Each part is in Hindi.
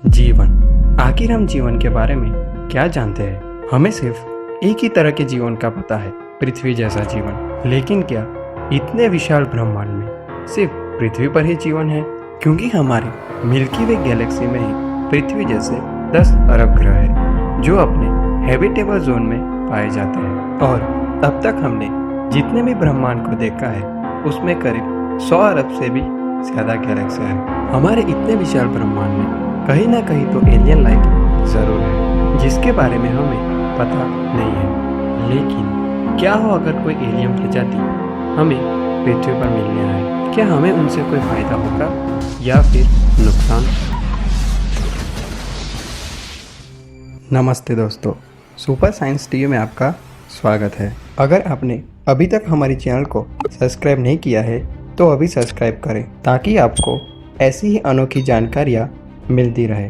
जीवन। आखिर हम जीवन के बारे में क्या जानते हैं? हमें सिर्फ एक ही तरह के जीवन का पता है, पृथ्वी जैसा जीवन। लेकिन क्या इतने विशाल ब्रह्मांड में सिर्फ पृथ्वी पर ही जीवन है? क्योंकि हमारे मिल्की वे गैलेक्सी में ही पृथ्वी जैसे 10 अरब ग्रह है जो अपने हैबिटेबल जोन में पाए जाते हैं। और अब तक हमने जितने भी ब्रह्मांड को देखा है उसमें करीब 100 अरब से भी ज्यादा गैलेक्सी है। हमारे इतने विशाल ब्रह्मांड में कहीं ना कहीं तो एलियन लाइफ जरूर है जिसके बारे में हमें पता नहीं है। लेकिन क्या हो अगर कोई एलियन प्रजाति हमें पृथ्वी पर मिलने आए? क्या हमें उनसे कोई फायदा होगा या फिर नुकसान? नमस्ते दोस्तों, सुपर साइंस टीवी में आपका स्वागत है। अगर आपने अभी तक हमारे चैनल को सब्सक्राइब नहीं किया है तो अभी सब्सक्राइब करें ताकि आपको ऐसी ही अनोखी जानकारियाँ मिलती रहे।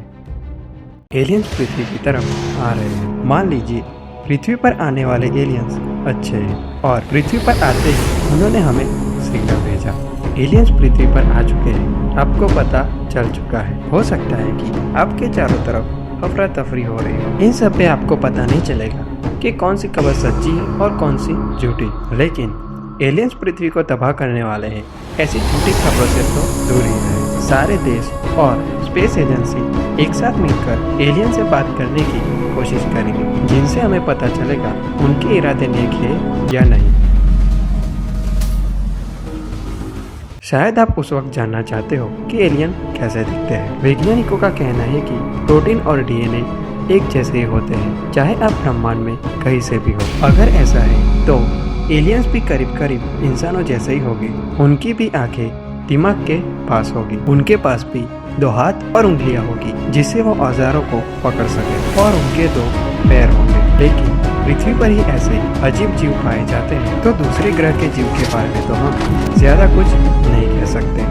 एलियंस पृथ्वी की तरफ आ रहे हैं। मान लीजिए पृथ्वी पर आने वाले एलियंस अच्छे हैं और पृथ्वी पर आते ही उन्होंने हमें सिग्नल भेजा। एलियंस पृथ्वी पर आ चुके हैं, आपको पता चल चुका है। हो सकता है कि आपके चारों तरफ अफरा तफरी हो रही हो। इन सब पे आपको पता नहीं चलेगा कि कौन सी खबर सच्ची है और कौन सी झूठी। लेकिन एलियंस पृथ्वी को तबाह करने वाले हैं, ऐसी झूठी खबरों से तो दूर ही रहे। सारे देश और स्पेस एजेंसी एक साथ मिलकर एलियन से बात करने की कोशिश करेंगे, जिनसे हमें पता चलेगा उनके इरादे नेक है या नहीं। शायद आप उस वक्त जानना चाहते हो कि एलियन कैसे दिखते हैं। वैज्ञानिकों का कहना है कि प्रोटीन और डीएनए एक जैसे ही होते हैं, चाहे आप ब्रह्मांड में कहीं से भी हो। अगर ऐसा है तो एलियंस भी करीब करीब इंसानों जैसे ही होंगे। उनकी भी आंखें दिमाग के पास होगी, उनके पास भी 2 हाथ और उंगलियां होगी जिससे वो औजारों को पकड़ सके, और उनके 2 पैर होंगे। लेकिन पृथ्वी पर ही ऐसे अजीब जीव पाए जाते हैं, तो दूसरे ग्रह के जीव के बारे में तो हम ज्यादा कुछ नहीं कह सकते।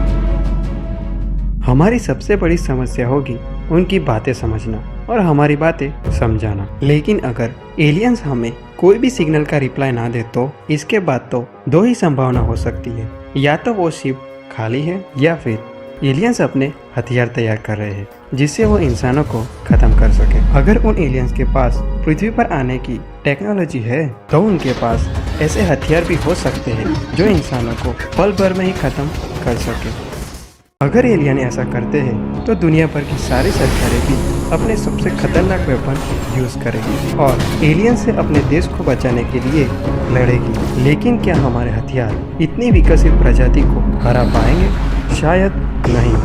हमारी सबसे बड़ी समस्या होगी उनकी बातें समझना और हमारी बातें समझाना। लेकिन अगर एलियंस हमें कोई भी सिग्नल का रिप्लाई ना दे तो इसके बाद तो 2 ही संभावना हो सकती है। या तो वो शिप खाली है या फिर एलियंस अपने हथियार तैयार कर रहे हैं जिससे वो इंसानों को खत्म कर सके। अगर उन एलियंस के पास पृथ्वी पर आने की टेक्नोलॉजी है तो उनके पास ऐसे हथियार भी हो सकते हैं जो इंसानों को पल भर में ही खत्म कर सके। अगर एलियन ऐसा करते हैं तो दुनिया भर की सारी सरकारें भी अपने सबसे खतरनाक वेपन यूज करेगी और एलियन से अपने देश को बचाने के लिए लड़ेगी। लेकिन क्या हमारे हथियार इतनी विकसित प्रजाति को हरा पाएंगे? शायद नहीं।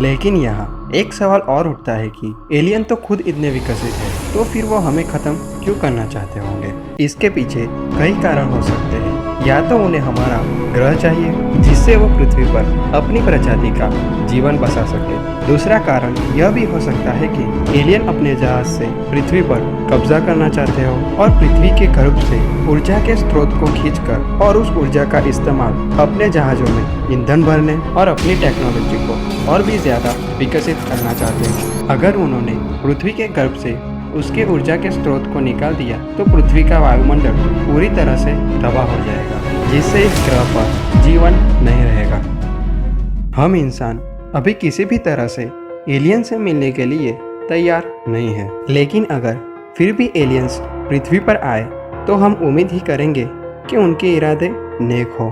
लेकिन यहाँ एक सवाल और उठता है कि एलियन तो खुद इतने विकसित है तो फिर वो हमें खत्म क्यों करना चाहते होंगे? इसके पीछे कई कारण हो सकते हैं। या तो उन्हें हमारा ग्रह चाहिए जिससे वो पृथ्वी पर अपनी प्रजाति का जीवन बसा सके। दूसरा कारण यह भी हो सकता है कि एलियन अपने जहाज से पृथ्वी पर कब्जा करना चाहते हो और पृथ्वी के गर्भ से ऊर्जा के स्रोत को खींचकर और उस ऊर्जा का इस्तेमाल अपने जहाजों में ईंधन भरने और अपनी टेक्नोलॉजी को और भी ज्यादा विकसित करना चाहते हैं। अगर उन्होंने पृथ्वी के गर्भ से उसके ऊर्जा के स्रोत को निकाल दिया तो पृथ्वी का वायुमंडल पूरी तरह से तबाह हो जाएगा जिससे इस ग्रह पर जीवन नहीं रहेगा। हम इंसान अभी किसी भी तरह से एलियन से मिलने के लिए तैयार नहीं है। लेकिन अगर फिर भी एलियंस पृथ्वी पर आए तो हम उम्मीद ही करेंगे कि उनके इरादे नेक हो।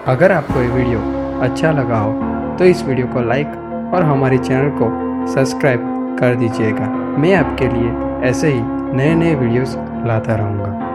अगर आपको ये वीडियो अच्छा लगा हो तो इस वीडियो को लाइक और हमारे चैनल को सब्सक्राइब कर दीजिएगा। मैं आपके लिए ऐसे ही नए नए वीडियोस लाता रहूँगा।